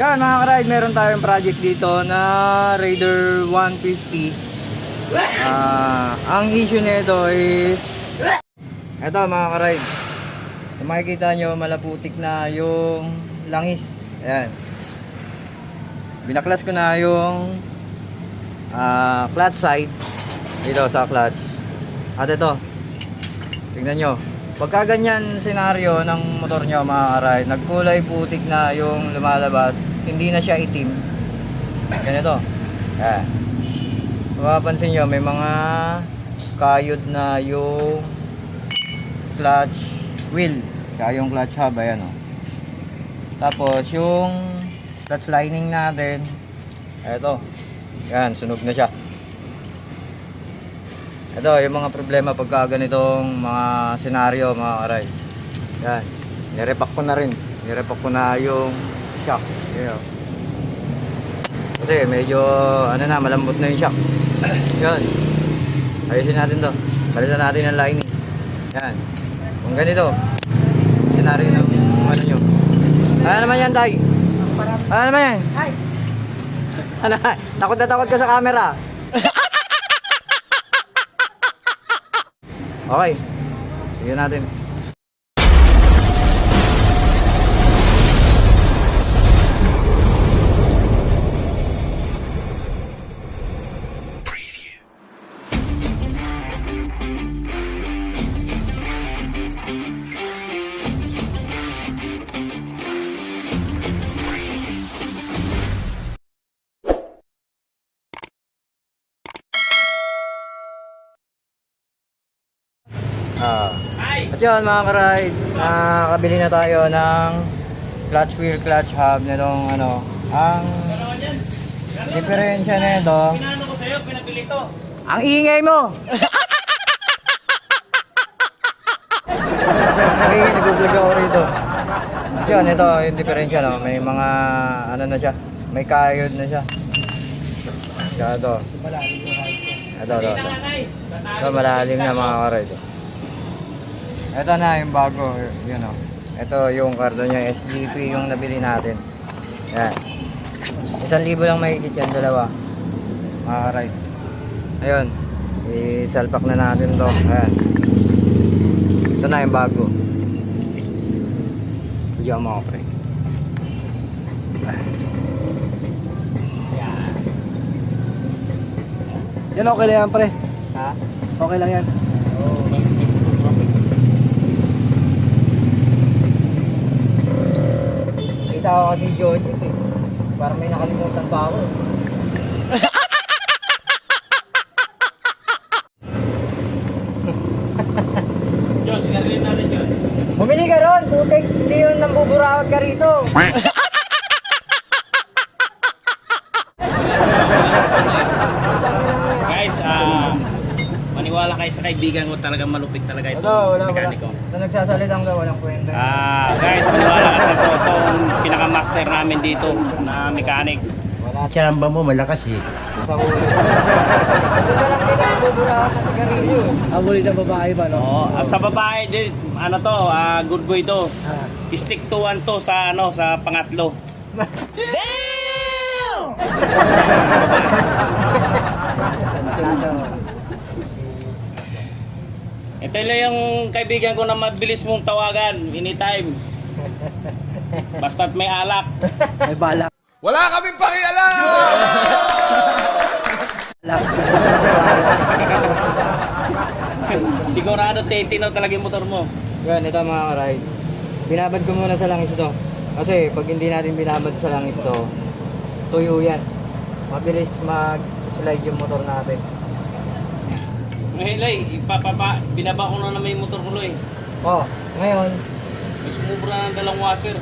Yan mga ka-ride, meron tayong project dito na Raider 150. Ang issue nito is eto mga ka-ride. Kung makikita nyo, malaputik na yung langis. Ayan. Binaklas ko na yung clutch side dito sa clutch. At ito, tingnan nyo, pagka ganyan senaryo ng motor nyo mga ka-ride, nagkulay putik na yung lumalabas, hindi na siya itim, ganito. Ayan. Mapapansin nyo, may mga kayod na yung clutch wheel, kaya yung clutch hub, ayan o. Tapos yung clutch lining natin, eto, yan, sunog na siya. Ito yung mga problema pagka ganitong mga senaryo mga ka-ride. Yan, nirepack ko na rin, nirepack ko na yung shock. Yan. Kasi medyo ano na, malambot na yung shock. Yan, ayusin natin to, palitan natin ang lining. Yan, kung ganito senaryo ng ano nyo. Ano naman yan, Tay? Ano naman yan? Hi. Ano, takot na takot ka sa camera. Okay, sige natin. At yun mga ka-ride, nakabili na tayo ng clutch wheel, clutch hub nitong ano. Ang diferensya nito, Pinano ko sa'yo, pinabili to. ang ingay mo! Okay, nag-vlog ako rito. At yun, ito yung diferensya, no? May mga ano na siya, may kayod na siya. Kaya ito, ito. Ito malalim na mga ka-ride. Ito na yung bago, yun o. Ito yung cardo niya, SGP yung nabili natin. Yan. 1,000 lang mahigit yan, dalawa. Mga ka-ride. Ayun, isalpak na natin to. Ayan. Ito na yung bago. Diyan mga pre. Yan okay lang yan pre. Ha? Okay lang yan. Kita ko kasi Georgie eh. Parang may nakalimutan pa ako. John, sigarilin natin John. Bumili ka ron, putik. Hindi yun nang buburakot ka rito. Guys, maniwala kayo sa kaibigan ko, talagang malupit talaga ito. Wala. Mekaniko. Na nagsasalitang daw, walang kwenta. Guys, maniwala ka na itong pinaka-master namin dito na mechanic. Wala Chamba mo malakas eh. sa ulo. Ito na lang din ang buburakot ng sigarilyo. Ang ulit ng babae ba no? Oo, at sa babae din, ano to, good boy to. Ah. Stick to one to sa ano, sa pangatlo. Ito lang yung kaibigan ko na mabilis mong tawagan anytime. Basta't may alak. May balak. Wala kaming pakialam! Sigurado titino talaga yung motor mo. Yan, ito mga ka-ride. Binabad ko muna sa langis ito. Kasi pag hindi natin binabad sa langis ito, tuyo yan. Mabilis mag-slide yung motor natin. Ngayon, Lay, binaba ko na naman yung motor ko, Loy. Oh, ngayon, May sumubra ng dalang washer.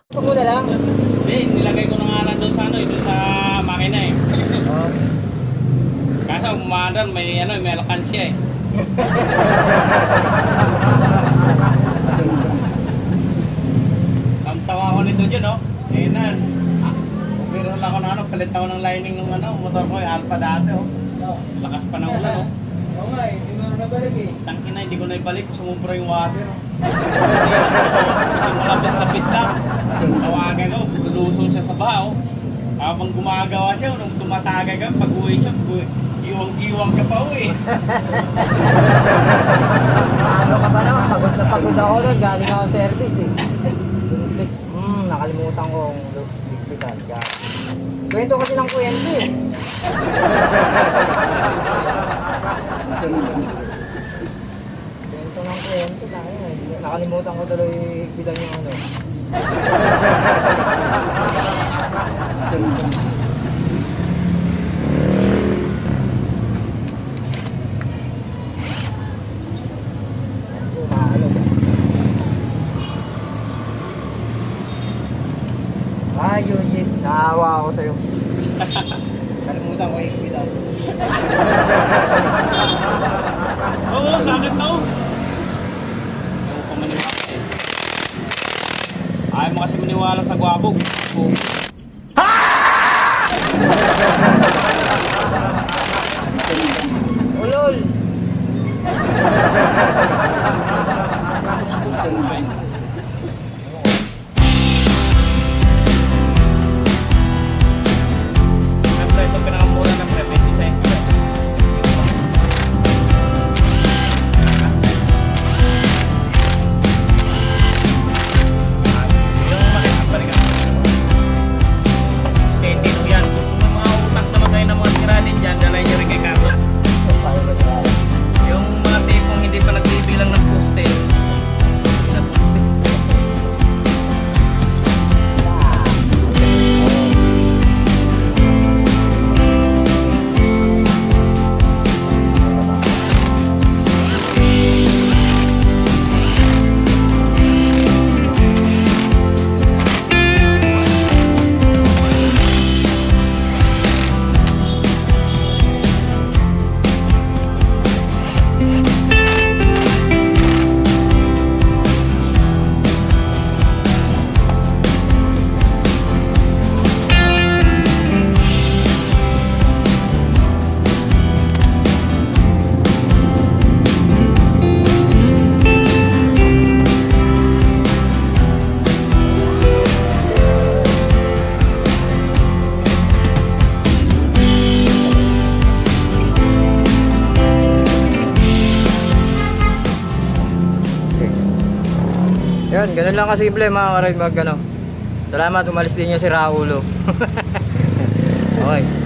ito muna lang. Hindi, nilagay ko na nga lang doon sa ano, doon sa makina eh. Oh. Kaso umaandar, may ano, may alkansya eh. Ang tawa ko nito dyan, oh. Eh na, biro lang ako na ano, palit ako ng lining ng ano, motor ko, Alpha dati, oh. Lakas pa ng ulan, oh. Oo nga eh, hindi mo na nabalik eh. Tangina, hindi ko na ibalik, sumubra yung washer, oh. Hindi wala Habang gumagawa siya, nung tumatagay ka, pag-uwi niya, iwang-iwang ka pa uwi. Ano ka ba naman? Pagod na pagod ako nun. Galing ako sa service eh. Nakalimutan kong ligpitan. Kwento kasi ng kwento eh. Kwento ng kwento tayo eh. Nakalimutan ko tuloy higpitan yung ano. Umahalo ba? Yun. Naawa ako sa'yo. Kalimutan ko higpitan. Oo, sakit to. Ayaw ko maniwala eh. Ayaw mo kasi maniwala sa gwabog. Ulol! Siyempre, ito pinakamura ng pre, 20 cents. Yung makita pa rin ka. Steady mo yan. Kung mga utak naman kayo ng mga tira din dyan, dalay nyo rin kay Carla. Yung mga tipong hindi pa nagbibilang ng poste. Yan, ganun lang kasimple mga karide mag ano. Salamat, umalis din niya si Raulo. Okay.